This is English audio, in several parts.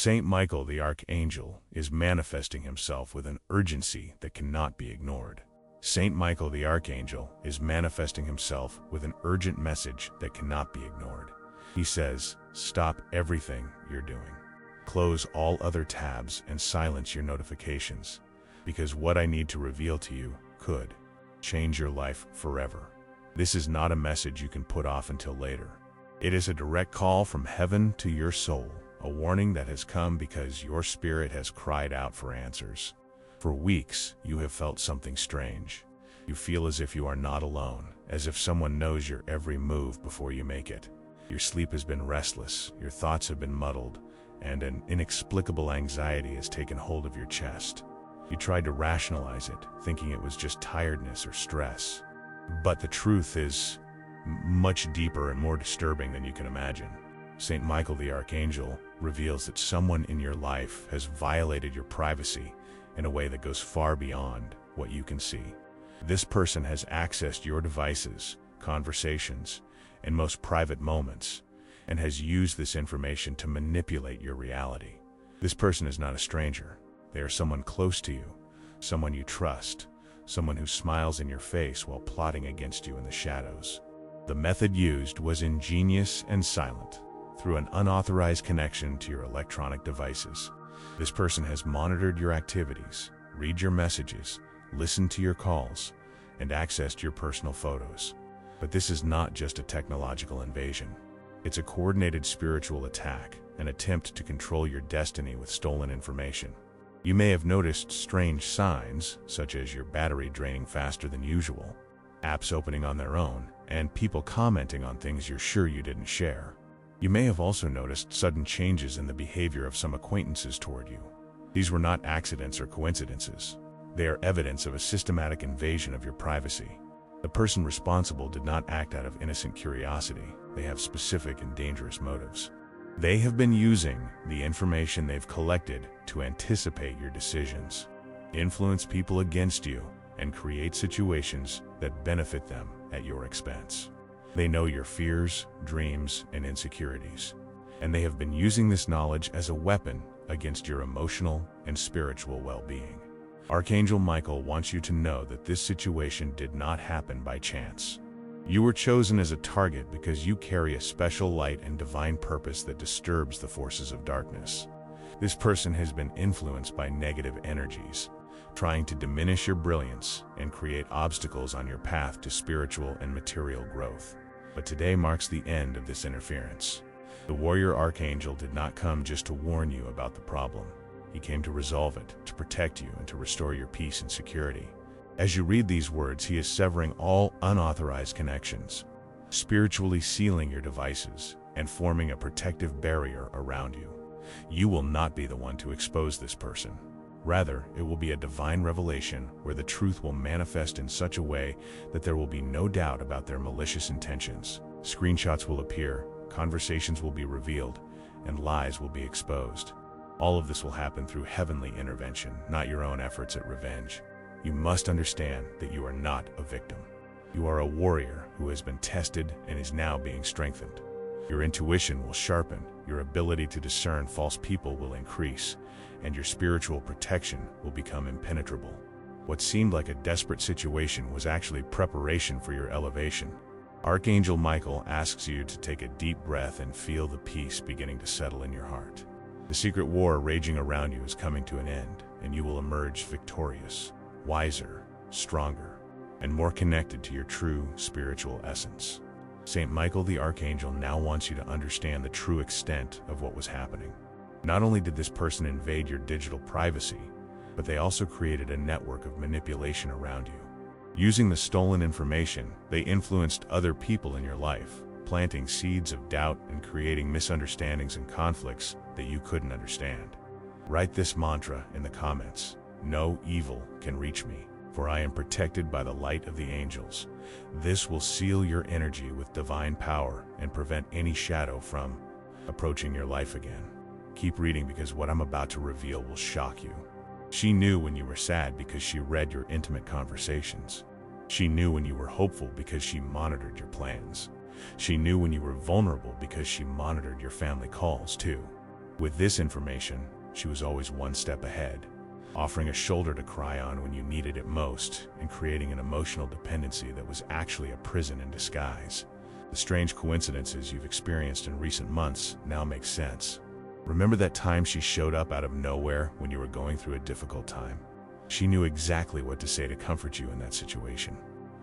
Saint Michael the Archangel is manifesting himself with an urgency that cannot be ignored. Saint Michael the Archangel is manifesting himself with an urgent message that cannot be ignored. He says, stop everything you're doing. Close all other tabs and silence your notifications, because what I need to reveal to you could change your life forever. This is not a message you can put off until later. It is a direct call from heaven to your soul, a warning that has come because your spirit has cried out for answers. For weeks, you have felt something strange. You feel as if you are not alone, as if someone knows your every move before you make it. Your sleep has been restless, your thoughts have been muddled, and an inexplicable anxiety has taken hold of your chest. You tried to rationalize it, thinking it was just tiredness or stress. But the truth is much deeper and more disturbing than you can imagine. Saint Michael the Archangel reveals that someone in your life has violated your privacy in a way that goes far beyond what you can see. This person has accessed your devices, conversations, and most private moments, and has used this information to manipulate your reality. This person is not a stranger. They are someone close to you, someone you trust, someone who smiles in your face while plotting against you in the shadows. The method used was ingenious and silent, through an unauthorized connection to your electronic devices. This person has monitored your activities, read your messages, listened to your calls, and accessed your personal photos. But this is not just a technological invasion. It's a coordinated spiritual attack, an attempt to control your destiny with stolen information. You may have noticed strange signs, such as your battery draining faster than usual, apps opening on their own, and people commenting on things you're sure you didn't share. You may have also noticed sudden changes in the behavior of some acquaintances toward you. These were not accidents or coincidences. They are evidence of a systematic invasion of your privacy. The person responsible did not act out of innocent curiosity. They have specific and dangerous motives. They have been using the information they've collected to anticipate your decisions, influence people against you, and create situations that benefit them at your expense. They know your fears, dreams, and insecurities, and they have been using this knowledge as a weapon against your emotional and spiritual well-being. Archangel Michael wants you to know that this situation did not happen by chance. You were chosen as a target because you carry a special light and divine purpose that disturbs the forces of darkness. This person has been influenced by negative energies, trying to diminish your brilliance and create obstacles on your path to spiritual and material growth. But today marks the end of this interference. The warrior archangel did not come just to warn you about the problem. He came to resolve it, to protect you, and to restore your peace and security. As you read these words, he is severing all unauthorized connections, spiritually sealing your devices, and forming a protective barrier around you. You will not be the one to expose this person. Rather, it will be a divine revelation where the truth will manifest in such a way that there will be no doubt about their malicious intentions. Screenshots will appear, conversations will be revealed, and lies will be exposed. All of this will happen through heavenly intervention, not your own efforts at revenge. You must understand that you are not a victim. You are a warrior who has been tested and is now being strengthened. Your intuition will sharpen, your ability to discern false people will increase, and your spiritual protection will become impenetrable. What seemed like a desperate situation was actually preparation for your elevation. Archangel Michael asks you to take a deep breath and feel the peace beginning to settle in your heart. The secret war raging around you is coming to an end, and you will emerge victorious, wiser, stronger, and more connected to your true spiritual essence. Saint Michael the Archangel now wants you to understand the true extent of what was happening. Not only did this person invade your digital privacy, but they also created a network of manipulation around you. Using the stolen information, they influenced other people in your life, planting seeds of doubt and creating misunderstandings and conflicts that you couldn't understand. Write this mantra in the comments: no evil can reach me, for I am protected by the light of the angels. This will seal your energy with divine power and prevent any shadow from approaching your life again. Keep reading, because what I'm about to reveal will shock you. She knew when you were sad because she read your intimate conversations. She knew when you were hopeful because she monitored your plans. She knew when you were vulnerable because she monitored your family calls too. With this information, she was always one step ahead, offering a shoulder to cry on when you needed it most, and creating an emotional dependency that was actually a prison in disguise. The strange coincidences you've experienced in recent months now make sense. Remember that time she showed up out of nowhere when you were going through a difficult time? She knew exactly what to say to comfort you in that situation.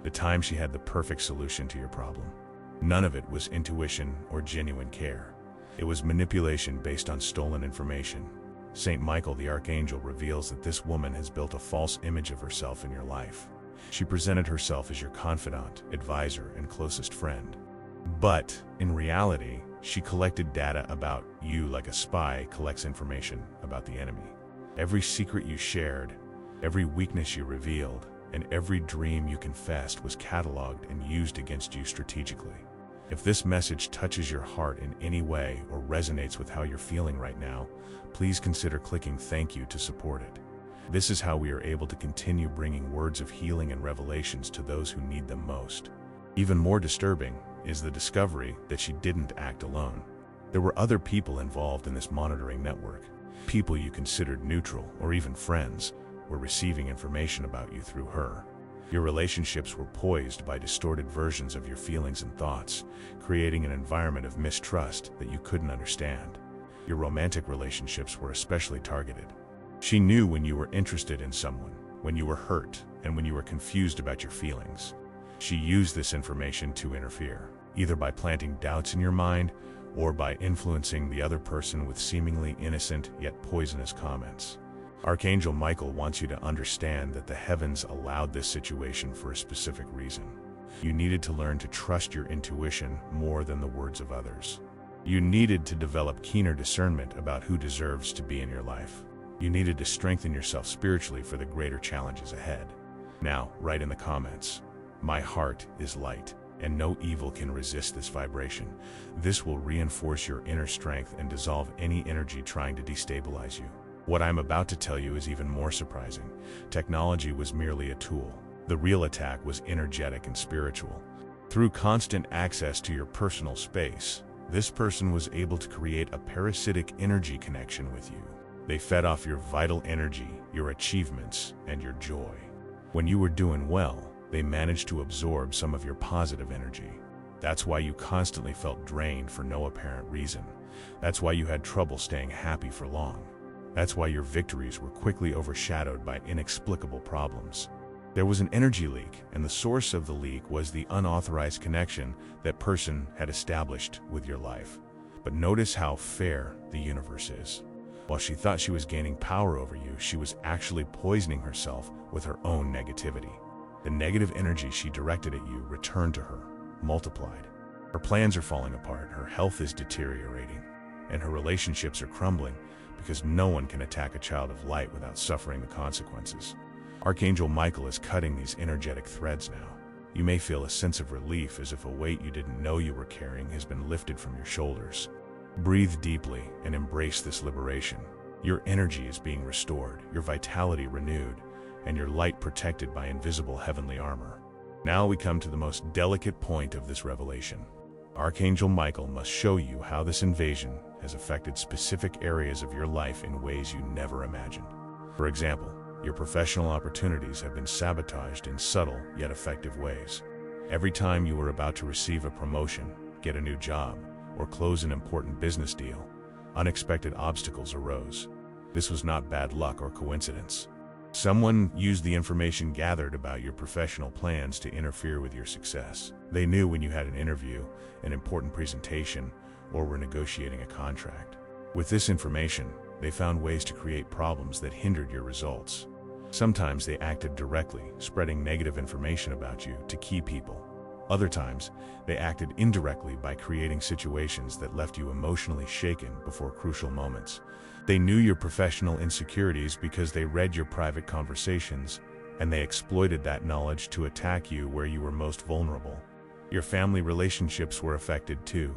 The time she had the perfect solution to your problem. None of it was intuition or genuine care. It was manipulation based on stolen information. Saint Michael the Archangel reveals that this woman has built a false image of herself in your life. She presented herself as your confidant, advisor, and closest friend. But, in reality, she collected data about you like a spy collects information about the enemy. Every secret you shared, every weakness you revealed, and every dream you confessed was cataloged and used against you strategically. If this message touches your heart in any way or resonates with how you're feeling right now, please consider clicking thank you to support it. This is how we are able to continue bringing words of healing and revelations to those who need them most. Even more disturbing is the discovery that she didn't act alone. There were other people involved in this monitoring network. People you considered neutral or even friends were receiving information about you through her. Your relationships were poised by distorted versions of your feelings and thoughts, creating an environment of mistrust that you couldn't understand. Your romantic relationships were especially targeted. She knew when you were interested in someone, when you were hurt, and when you were confused about your feelings. She used this information to interfere, either by planting doubts in your mind or by influencing the other person with seemingly innocent yet poisonous comments. Archangel Michael wants you to understand that the heavens allowed this situation for a specific reason. You needed to learn to trust your intuition more than the words of others. You needed to develop keener discernment about who deserves to be in your life. You needed to strengthen yourself spiritually for the greater challenges ahead. Now, write in the comments, "My heart is light, and no evil can resist this vibration." This will reinforce your inner strength and dissolve any energy trying to destabilize you. What I'm about to tell you is even more surprising. Technology was merely a tool. The real attack was energetic and spiritual. Through constant access to your personal space, this person was able to create a parasitic energy connection with you. They fed off your vital energy, your achievements, and your joy. When you were doing well, they managed to absorb some of your positive energy. That's why you constantly felt drained for no apparent reason. That's why you had trouble staying happy for long. That's why your victories were quickly overshadowed by inexplicable problems. There was an energy leak, and the source of the leak was the unauthorized connection that person had established with your life. But notice how fair the universe is. While she thought she was gaining power over you, she was actually poisoning herself with her own negativity. The negative energy she directed at you returned to her, multiplied. Her plans are falling apart, her health is deteriorating, and her relationships are crumbling because no one can attack a child of light without suffering the consequences. Archangel Michael is cutting these energetic threads now. You may feel a sense of relief as if a weight you didn't know you were carrying has been lifted from your shoulders. Breathe deeply and embrace this liberation. Your energy is being restored, your vitality renewed, and your light protected by invisible heavenly armor. Now we come to the most delicate point of this revelation. Archangel Michael must show you how this invasion has affected specific areas of your life in ways you never imagined. For example, your professional opportunities have been sabotaged in subtle yet effective ways. Every time you were about to receive a promotion, get a new job, or close an important business deal, unexpected obstacles arose. This was not bad luck or coincidence. Someone used the information gathered about your professional plans to interfere with your success. They knew when you had an interview, an important presentation, or were negotiating a contract. With this information, they found ways to create problems that hindered your results. Sometimes they acted directly, spreading negative information about you to key people. Other times, they acted indirectly by creating situations that left you emotionally shaken before crucial moments. They knew your professional insecurities because they read your private conversations, and they exploited that knowledge to attack you where you were most vulnerable. Your family relationships were affected too.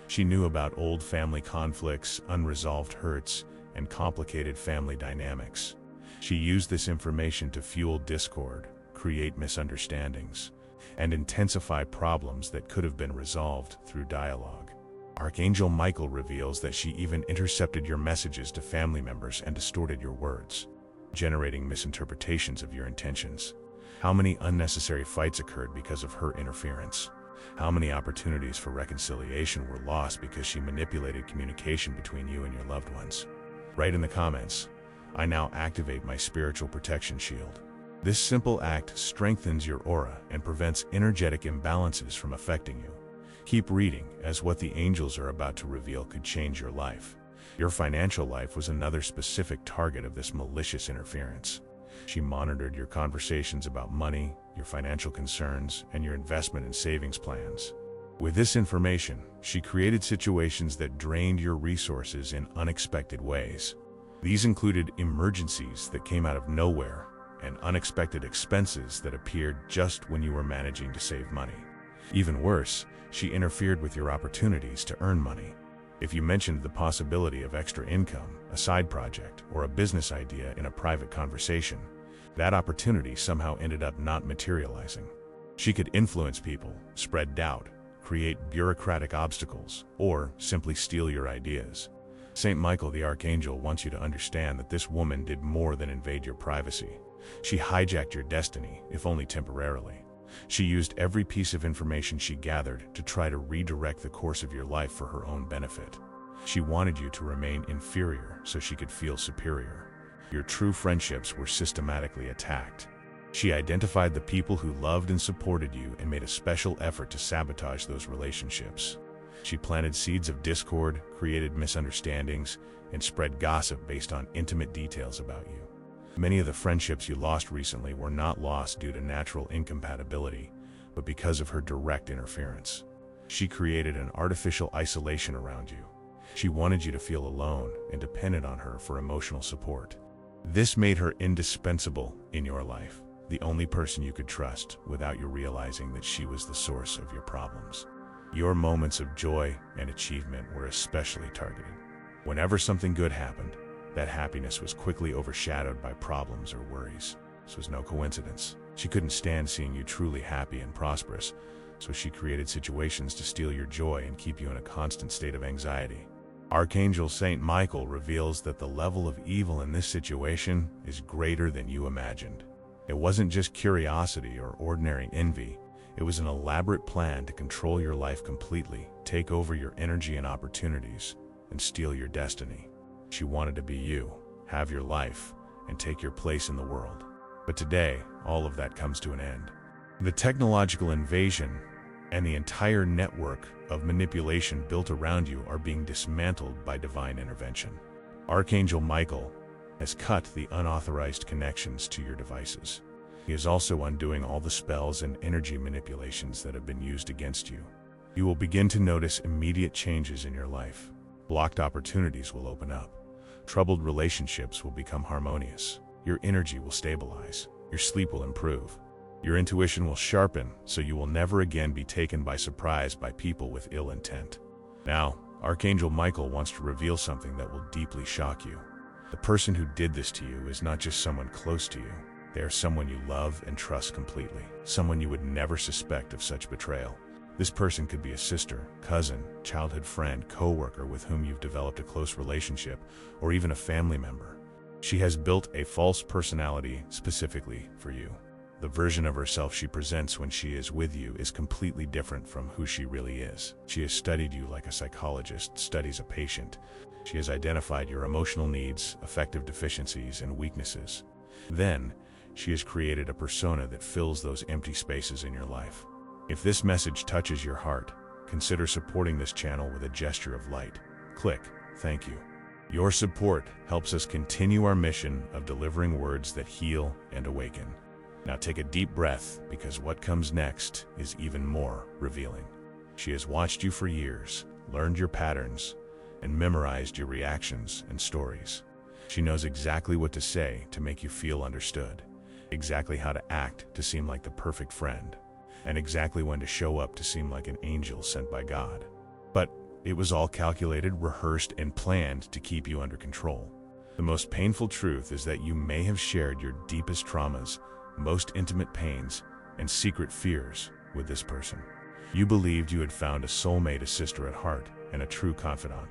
She knew about old family conflicts, unresolved hurts, and complicated family dynamics. She used this information to fuel discord, create misunderstandings, and intensify problems that could have been resolved through dialogue. Archangel Michael reveals that she even intercepted your messages to family members and distorted your words, generating misinterpretations of your intentions. How many unnecessary fights occurred because of her interference? How many opportunities for reconciliation were lost because she manipulated communication between you and your loved ones? Write in the comments, "I now activate my spiritual protection shield." This simple act strengthens your aura and prevents energetic imbalances from affecting you. Keep reading, as what the angels are about to reveal could change your life. Your financial life was another specific target of this malicious interference. She monitored your conversations about money, your financial concerns, and your investment and savings plans. With this information, she created situations that drained your resources in unexpected ways. These included emergencies that came out of nowhere and unexpected expenses that appeared just when you were managing to save money. Even worse, she interfered with your opportunities to earn money. If you mentioned the possibility of extra income, a side project, or a business idea in a private conversation, that opportunity somehow ended up not materializing. She could influence people, spread doubt, create bureaucratic obstacles, or simply steal your ideas. Saint Michael the Archangel wants you to understand that this woman did more than invade your privacy. She hijacked your destiny, if only temporarily. She used every piece of information she gathered to try to redirect the course of your life for her own benefit. She wanted you to remain inferior so she could feel superior. Your true friendships were systematically attacked. She identified the people who loved and supported you and made a special effort to sabotage those relationships. She planted seeds of discord, created misunderstandings, and spread gossip based on intimate details about you. Many of the friendships you lost recently were not lost due to natural incompatibility, but because of her direct interference. She created an artificial isolation around you. She wanted you to feel alone and dependent on her for emotional support. This made her indispensable in your life, the only person you could trust without you realizing that she was the source of your problems. Your moments of joy and achievement were especially targeted. Whenever something good happened, that happiness was quickly overshadowed by problems or worries. This was no coincidence. She couldn't stand seeing you truly happy and prosperous, so she created situations to steal your joy and keep you in a constant state of anxiety. Archangel Saint Michael reveals that the level of evil in this situation is greater than you imagined. It wasn't just curiosity or ordinary envy. It was an elaborate plan to control your life completely, take over your energy and opportunities, and steal your destiny. She wanted to be you, have your life, and take your place in the world. But today, all of that comes to an end. The technological invasion and the entire network of manipulation built around you are being dismantled by divine intervention. Archangel Michael has cut the unauthorized connections to your devices. He is also undoing all the spells and energy manipulations that have been used against you. You will begin to notice immediate changes in your life. Blocked opportunities will open up. Troubled relationships will become harmonious. Your energy will stabilize. Your sleep will improve. Your intuition will sharpen, so you will never again be taken by surprise by people with ill intent. Now, Archangel Michael wants to reveal something that will deeply shock you. The person who did this to you is not just someone close to you. They are someone you love and trust completely, someone you would never suspect of such betrayal. This person could be a sister, cousin, childhood friend, co-worker with whom you've developed a close relationship, or even a family member. She has built a false personality specifically for you. The version of herself she presents when she is with you is completely different from who she really is. She has studied you like a psychologist studies a patient. She has identified your emotional needs, affective deficiencies, and weaknesses. Then, she has created a persona that fills those empty spaces in your life. If this message touches your heart, consider supporting this channel with a gesture of light. Click, thank you. Your support helps us continue our mission of delivering words that heal and awaken. Now take a deep breath, because what comes next is even more revealing. She has watched you for years, learned your patterns, and memorized your reactions and stories. She knows exactly what to say to make you feel understood, exactly how to act to seem like the perfect friend, and exactly when to show up to seem like an angel sent by God. But it was all calculated, rehearsed, and planned to keep you under control. The most painful truth is that you may have shared your deepest traumas, most intimate pains, and secret fears with this person. You believed you had found a soulmate, a sister at heart, and a true confidant.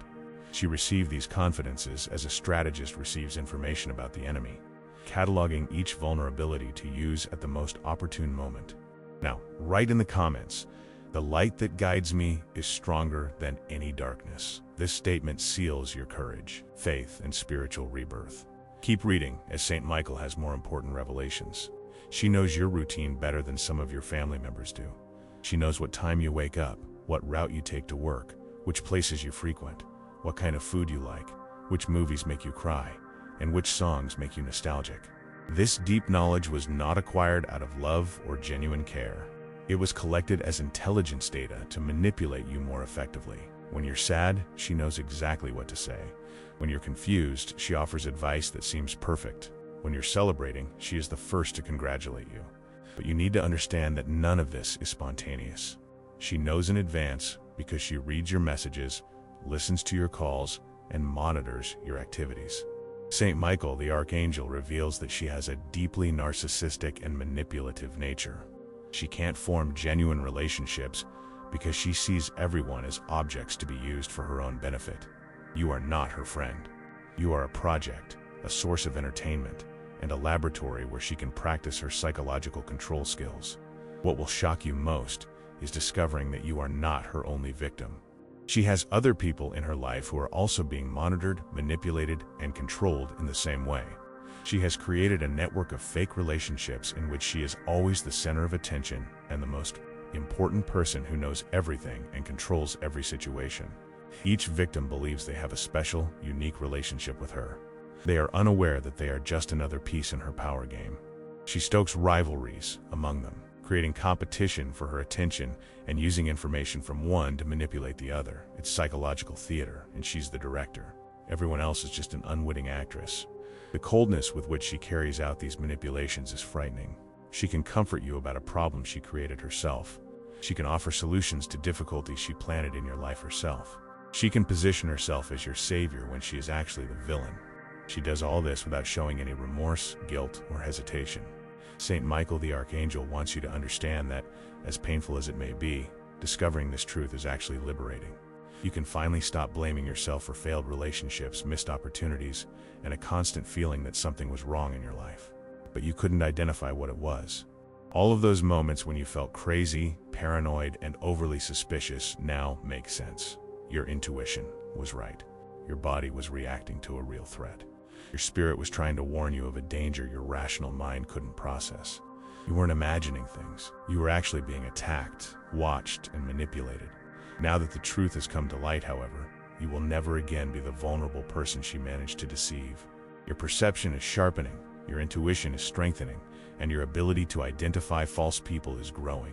She received these confidences as a strategist receives information about the enemy, cataloging each vulnerability to use at the most opportune moment. Now, write in the comments, "The light that guides me is stronger than any darkness." This statement seals your courage, faith, and spiritual rebirth. Keep reading, as Saint Michael has more important revelations. She knows your routine better than some of your family members do. She knows what time you wake up, what route you take to work, which places you frequent, what kind of food you like, which movies make you cry, and which songs make you nostalgic. This deep knowledge was not acquired out of love or genuine care. It was collected as intelligence data to manipulate you more effectively. When you're sad, she knows exactly what to say. When you're confused, she offers advice that seems perfect. When you're celebrating, she is the first to congratulate you. But you need to understand that none of this is spontaneous. She knows in advance because she reads your messages, listens to your calls, and monitors your activities. Saint Michael, the Archangel, reveals that she has a deeply narcissistic and manipulative nature. She can't form genuine relationships because she sees everyone as objects to be used for her own benefit. You are not her friend. You are a project, a source of entertainment, and a laboratory where she can practice her psychological control skills. What will shock you most is discovering that you are not her only victim. She has other people in her life who are also being monitored, manipulated, and controlled in the same way. She has created a network of fake relationships in which she is always the center of attention and the most important person who knows everything and controls every situation. Each victim believes they have a special, unique relationship with her. They are unaware that they are just another piece in her power game. She stokes rivalries among them, creating competition for her attention and using information from one to manipulate the other. It's psychological theater, and she's the director. Everyone else is just an unwitting actress. The coldness with which she carries out these manipulations is frightening. She can comfort you about a problem she created herself. She can offer solutions to difficulties she planted in your life herself. She can position herself as your savior when she is actually the villain. She does all this without showing any remorse, guilt, or hesitation. Saint Michael the Archangel wants you to understand that, as painful as it may be, discovering this truth is actually liberating. You can finally stop blaming yourself for failed relationships, missed opportunities, and a constant feeling that something was wrong in your life. But you couldn't identify what it was. All of those moments when you felt crazy, paranoid, and overly suspicious now make sense. Your intuition was right. Your body was reacting to a real threat. Your spirit was trying to warn you of a danger your rational mind couldn't process. You weren't imagining things. You were actually being attacked, watched, and manipulated. Now that the truth has come to light, however, you will never again be the vulnerable person she managed to deceive. Your perception is sharpening, your intuition is strengthening, and your ability to identify false people is growing.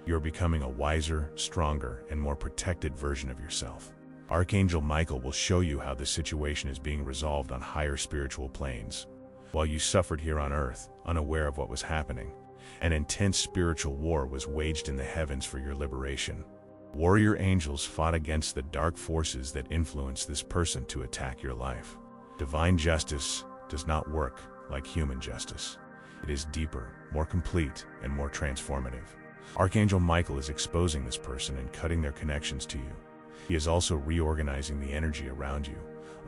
You are becoming a wiser, stronger, and more protected version of yourself. Archangel Michael will show you how this situation is being resolved on higher spiritual planes. While you suffered here on earth, unaware of what was happening, an intense spiritual war was waged in the heavens for your liberation. Warrior angels fought against the dark forces that influenced this person to attack your life. Divine justice does not work like human justice. It is deeper, more complete, and more transformative. Archangel Michael is exposing this person and cutting their connections to you. He is also reorganizing the energy around you,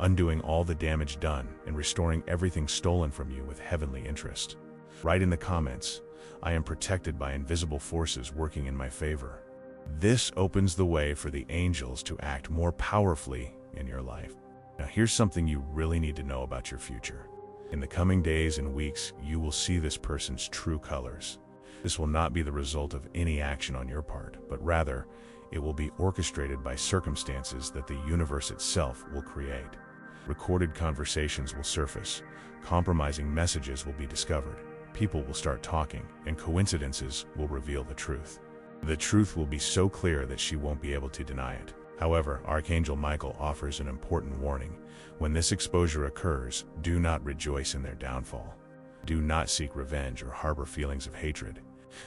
undoing all the damage done, and restoring everything stolen from you with heavenly interest. Write in the comments, "I am protected by invisible forces working in my favor." This opens the way for the angels to act more powerfully in your life. Now here's something you really need to know about your future. In the coming days and weeks, you will see this person's true colors. This will not be the result of any action on your part, but rather, it will be orchestrated by circumstances that the universe itself will create. Recorded conversations will surface, compromising messages will be discovered, people will start talking, and coincidences will reveal the truth. The truth will be so clear that she won't be able to deny it. However, Archangel Michael offers an important warning. When this exposure occurs, do not rejoice in their downfall. Do not seek revenge or harbor feelings of hatred.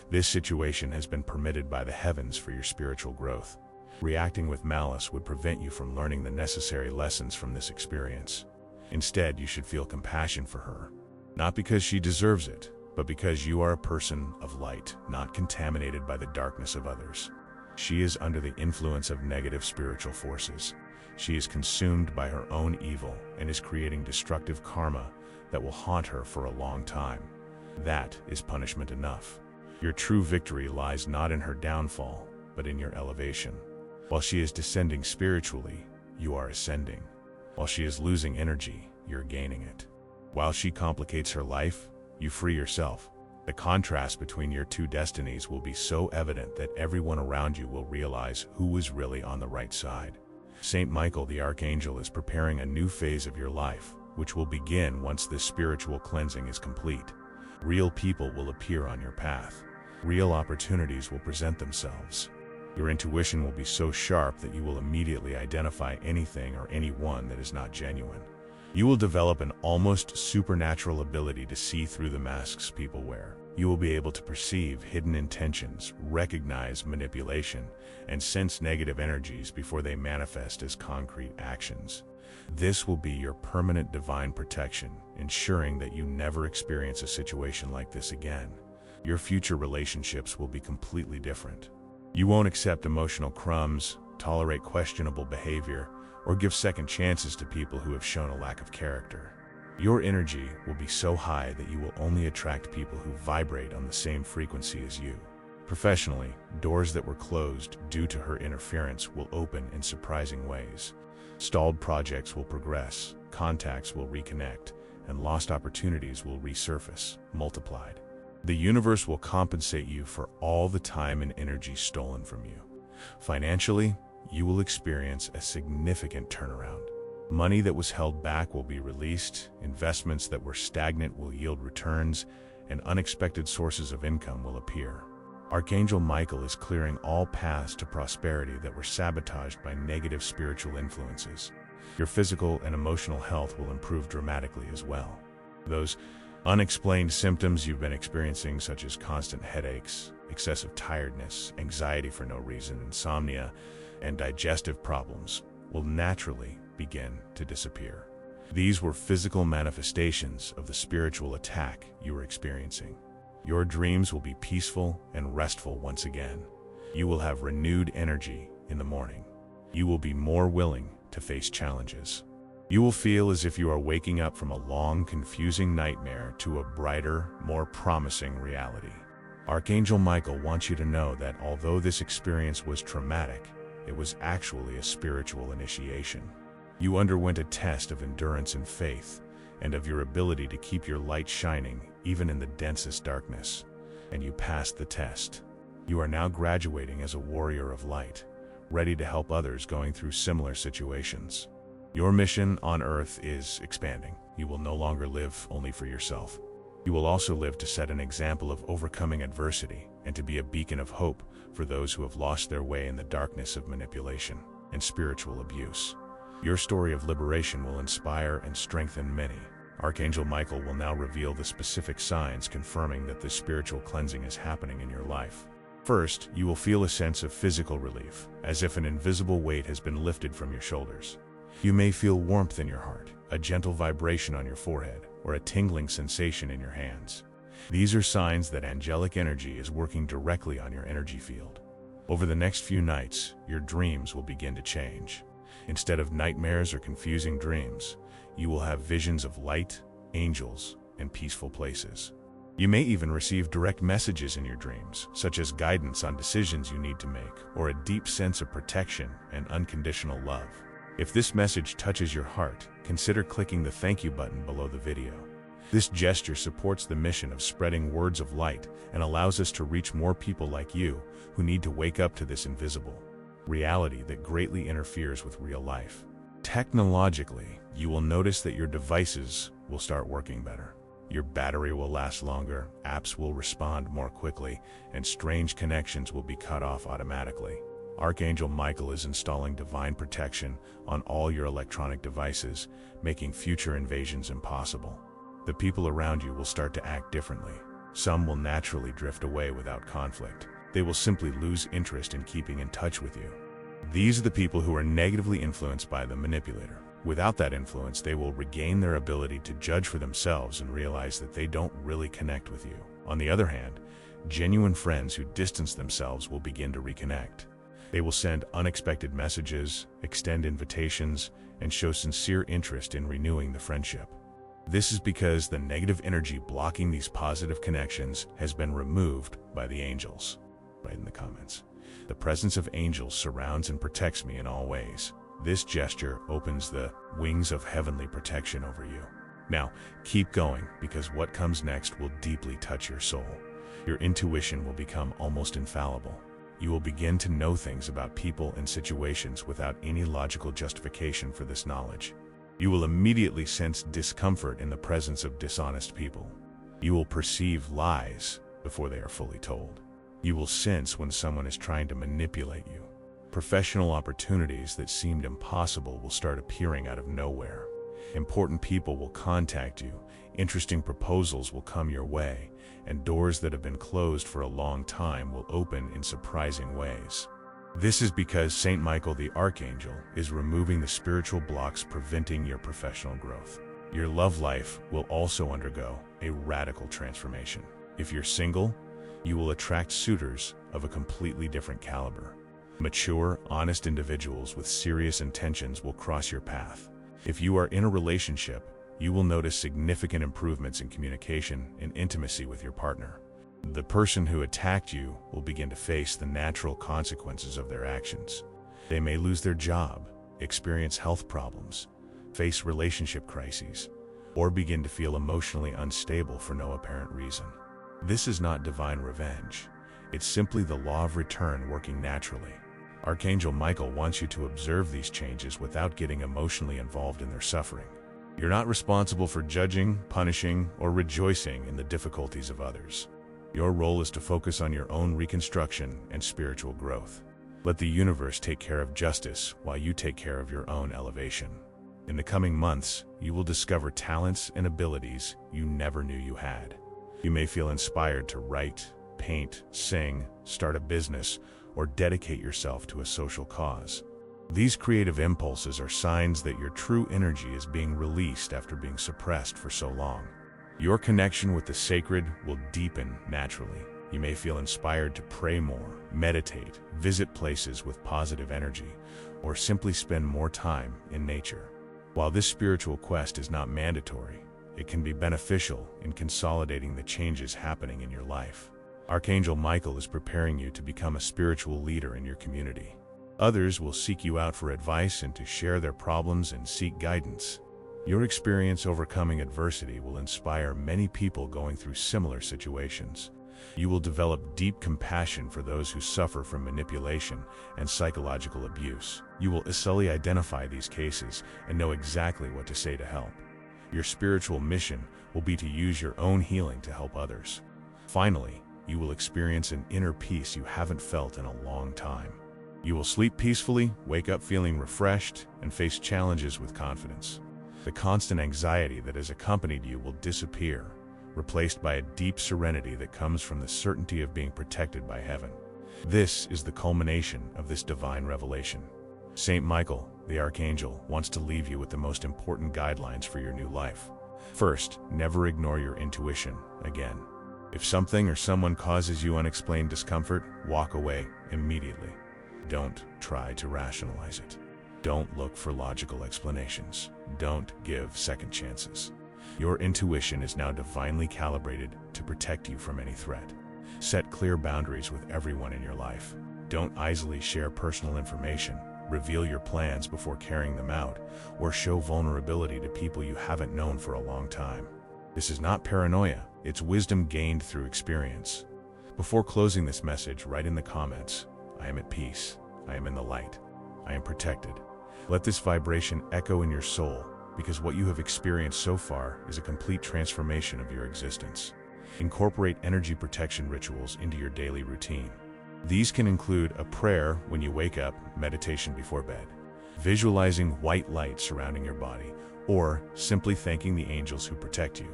This situation has been permitted by the heavens for your spiritual growth. Reacting with malice would prevent you from learning the necessary lessons from this experience. Instead, you should feel compassion for her. Not because she deserves it, but because you are a person of light, not contaminated by the darkness of others. She is under the influence of negative spiritual forces. She is consumed by her own evil and is creating destructive karma that will haunt her for a long time. That is punishment enough. Your true victory lies not in her downfall, but in your elevation. While she is descending spiritually, you are ascending. While she is losing energy, you're gaining it. While she complicates her life, you free yourself. The contrast between your two destinies will be so evident that everyone around you will realize who was really on the right side. Saint Michael the Archangel is preparing a new phase of your life, which will begin once this spiritual cleansing is complete. Real people will appear on your path. Real opportunities will present themselves. Your intuition will be so sharp that you will immediately identify anything or anyone that is not genuine. You will develop an almost supernatural ability to see through the masks people wear. You will be able to perceive hidden intentions, recognize manipulation, and sense negative energies before they manifest as concrete actions. This will be your permanent divine protection, ensuring that you never experience a situation like this again. Your future relationships will be completely different. You won't accept emotional crumbs, tolerate questionable behavior, or give second chances to people who have shown a lack of character. Your energy will be so high that you will only attract people who vibrate on the same frequency as you. Professionally, doors that were closed due to her interference will open in surprising ways. Stalled projects will progress, contacts will reconnect, and lost opportunities will resurface, multiplied. The universe will compensate you for all the time and energy stolen from you. Financially, you will experience a significant turnaround. Money that was held back will be released, investments that were stagnant will yield returns, and unexpected sources of income will appear. Archangel Michael is clearing all paths to prosperity that were sabotaged by negative spiritual influences. Your physical and emotional health will improve dramatically as well. Those unexplained symptoms you've been experiencing, such as constant headaches, excessive tiredness, anxiety for no reason, insomnia, and digestive problems, will naturally begin to disappear. These were physical manifestations of the spiritual attack you were experiencing. Your dreams will be peaceful and restful once again. You will have renewed energy in the morning. You will be more willing to face challenges. You will feel as if you are waking up from a long, confusing nightmare to a brighter, more promising reality. Archangel Michael wants you to know that although this experience was traumatic, it was actually a spiritual initiation. You underwent a test of endurance and faith, and of your ability to keep your light shining even in the densest darkness. And you passed the test. You are now graduating as a warrior of light, ready to help others going through similar situations. Your mission on Earth is expanding. You will no longer live only for yourself. You will also live to set an example of overcoming adversity and to be a beacon of hope for those who have lost their way in the darkness of manipulation and spiritual abuse. Your story of liberation will inspire and strengthen many. Archangel Michael will now reveal the specific signs confirming that this spiritual cleansing is happening in your life. First, you will feel a sense of physical relief, as if an invisible weight has been lifted from your shoulders. You may feel warmth in your heart, a gentle vibration on your forehead, or a tingling sensation in your hands. These are signs that angelic energy is working directly on your energy field. Over the next few nights, your dreams will begin to change. Instead of nightmares or confusing dreams, you will have visions of light, angels, and peaceful places. You may even receive direct messages in your dreams, such as guidance on decisions you need to make, or a deep sense of protection and unconditional love. If this message touches your heart, consider clicking the thank you button below the video. This gesture supports the mission of spreading words of light and allows us to reach more people like you who need to wake up to this invisible reality that greatly interferes with real life. Technologically, you will notice that your devices will start working better. Your battery will last longer, apps will respond more quickly, and strange connections will be cut off automatically. Archangel Michael is installing divine protection on all your electronic devices, making future invasions impossible. The people around you will start to act differently. Some will naturally drift away without conflict. They will simply lose interest in keeping in touch with you. These are the people who are negatively influenced by the manipulator. Without that influence, they will regain their ability to judge for themselves and realize that they don't really connect with you. On the other hand, genuine friends who distance themselves will begin to reconnect. They will send unexpected messages, extend invitations, and show sincere interest in renewing the friendship. This is because the negative energy blocking these positive connections has been removed by the angels. Write in the comments. The presence of angels surrounds and protects me in all ways. This gesture opens the wings of heavenly protection over you. Now, keep going, because what comes next will deeply touch your soul. Your intuition will become almost infallible. You will begin to know things about people and situations without any logical justification for this knowledge. You will immediately sense discomfort in the presence of dishonest people. You will perceive lies before they are fully told. You will sense when someone is trying to manipulate you. Professional opportunities that seemed impossible will start appearing out of nowhere. Important people will contact you, interesting proposals will come your way, and doors that have been closed for a long time will open in surprising ways. This is because Saint Michael the Archangel is removing the spiritual blocks preventing your professional growth. Your love life will also undergo a radical transformation. If you're single, you will attract suitors of a completely different caliber. Mature, honest individuals with serious intentions will cross your path. If you are in a relationship, you will notice significant improvements in communication and intimacy with your partner. The person who attacked you will begin to face the natural consequences of their actions. They may lose their job, experience health problems, face relationship crises, or begin to feel emotionally unstable for no apparent reason. This is not divine revenge. It's simply the law of return working naturally. Archangel Michael wants you to observe these changes without getting emotionally involved in their suffering. You're not responsible for judging, punishing, or rejoicing in the difficulties of others. Your role is to focus on your own reconstruction and spiritual growth. Let the universe take care of justice while you take care of your own elevation. In the coming months, you will discover talents and abilities you never knew you had. You may feel inspired to write, paint, sing, start a business, or dedicate yourself to a social cause. These creative impulses are signs that your true energy is being released after being suppressed for so long. Your connection with the sacred will deepen naturally. You may feel inspired to pray more, meditate, visit places with positive energy, or simply spend more time in nature. While this spiritual quest is not mandatory, it can be beneficial in consolidating the changes happening in your life. Archangel Michael is preparing you to become a spiritual leader in your community. Others will seek you out for advice and to share their problems and seek guidance. Your experience overcoming adversity will inspire many people going through similar situations. You will develop deep compassion for those who suffer from manipulation and psychological abuse. You will easily identify these cases and know exactly what to say to help. Your spiritual mission will be to use your own healing to help others. Finally, you will experience an inner peace you haven't felt in a long time. You will sleep peacefully, wake up feeling refreshed, and face challenges with confidence. The constant anxiety that has accompanied you will disappear, replaced by a deep serenity that comes from the certainty of being protected by heaven. This is the culmination of this divine revelation. Saint Michael, the Archangel, wants to leave you with the most important guidelines for your new life. First, never ignore your intuition again. If something or someone causes you unexplained discomfort, walk away immediately. Don't try to rationalize it. Don't look for logical explanations. Don't give second chances. Your intuition is now divinely calibrated to protect you from any threat. Set clear boundaries with everyone in your life. Don't easily share personal information, reveal your plans before carrying them out, or show vulnerability to people you haven't known for a long time. This is not paranoia, it's wisdom gained through experience. Before closing this message, write in the comments, I am at peace, I am in the light, I am protected. Let this vibration echo in your soul, because what you have experienced so far is a complete transformation of your existence. Incorporate energy protection rituals into your daily routine. These can include a prayer when you wake up, meditation before bed, visualizing white light surrounding your body, or simply thanking the angels who protect you.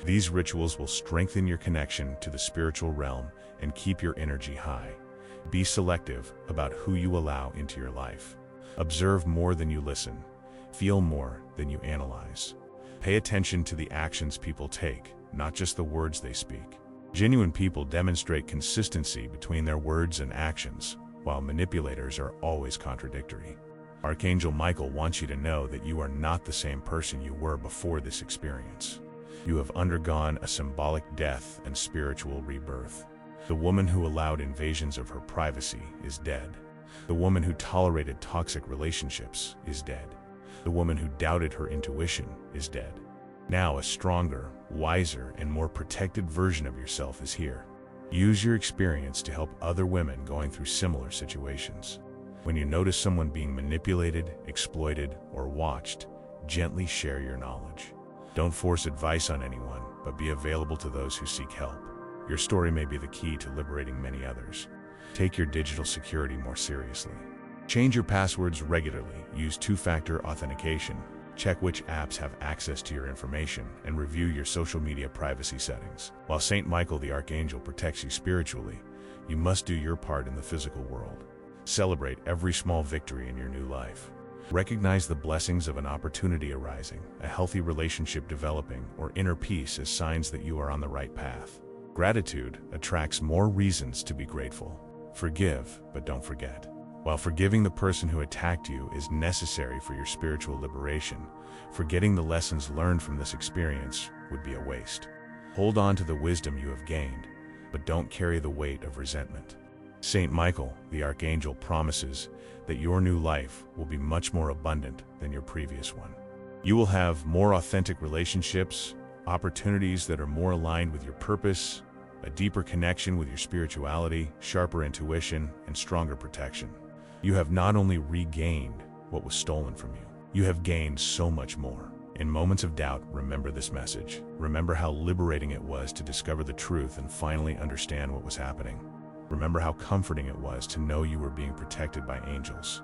These rituals will strengthen your connection to the spiritual realm and keep your energy high. Be selective about who you allow into your life. Observe more than you listen. Feel more than you analyze. Pay attention to the actions people take, not just the words they speak. Genuine people demonstrate consistency between their words and actions, while manipulators are always contradictory. Archangel Michael wants you to know that you are not the same person you were before this experience. You have undergone a symbolic death and spiritual rebirth. The woman who allowed invasions of her privacy is dead. The woman who tolerated toxic relationships is dead. The woman who doubted her intuition is dead. Now a stronger, wiser, and more protected version of yourself is here. Use your experience to help other women going through similar situations. When you notice someone being manipulated, exploited, or watched, gently share your knowledge. Don't force advice on anyone, but be available to those who seek help. Your story may be the key to liberating many others. Take your digital security more seriously. Change your passwords regularly, use two-factor authentication, check which apps have access to your information, and review your social media privacy settings. While Saint Michael the Archangel protects you spiritually, you must do your part in the physical world. Celebrate every small victory in your new life. Recognize the blessings of an opportunity arising, a healthy relationship developing, or inner peace as signs that you are on the right path. Gratitude attracts more reasons to be grateful. Forgive, but don't forget. While forgiving the person who attacked you is necessary for your spiritual liberation, forgetting the lessons learned from this experience would be a waste. Hold on to the wisdom you have gained, but don't carry the weight of resentment. Saint Michael, the Archangel, promises that your new life will be much more abundant than your previous one. You will have more authentic relationships, opportunities that are more aligned with your purpose, a deeper connection with your spirituality, sharper intuition, and stronger protection. You have not only regained what was stolen from you, you have gained so much more. In moments of doubt, remember this message. Remember how liberating it was to discover the truth and finally understand what was happening. Remember how comforting it was to know you were being protected by angels.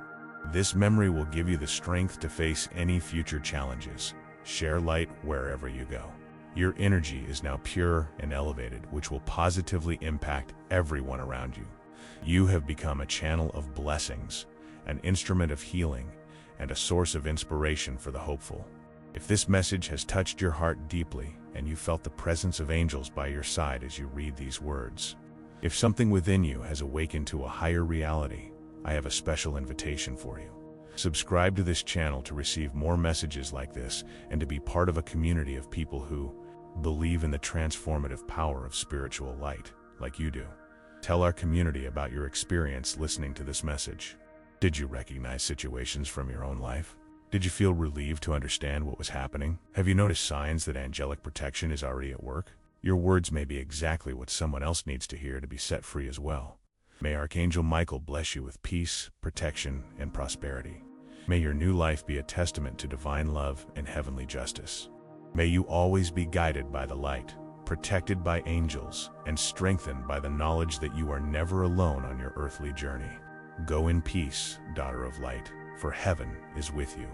This memory will give you the strength to face any future challenges. Share light wherever you go. Your energy is now pure and elevated, which will positively impact everyone around you. You have become a channel of blessings, an instrument of healing, and a source of inspiration for the hopeful. If this message has touched your heart deeply and you felt the presence of angels by your side as you read these words, if something within you has awakened to a higher reality, I have a special invitation for you. Subscribe to this channel to receive more messages like this and to be part of a community of people who believe in the transformative power of spiritual light, like you do. Tell our community about your experience listening to this message. Did you recognize situations from your own life? Did you feel relieved to understand what was happening? Have you noticed signs that angelic protection is already at work? Your words may be exactly what someone else needs to hear to be set free as well. May Archangel Michael bless you with peace, protection, and prosperity. May your new life be a testament to divine love and heavenly justice. May you always be guided by the light, protected by angels, and strengthened by the knowledge that you are never alone on your earthly journey. Go in peace, daughter of light, for heaven is with you.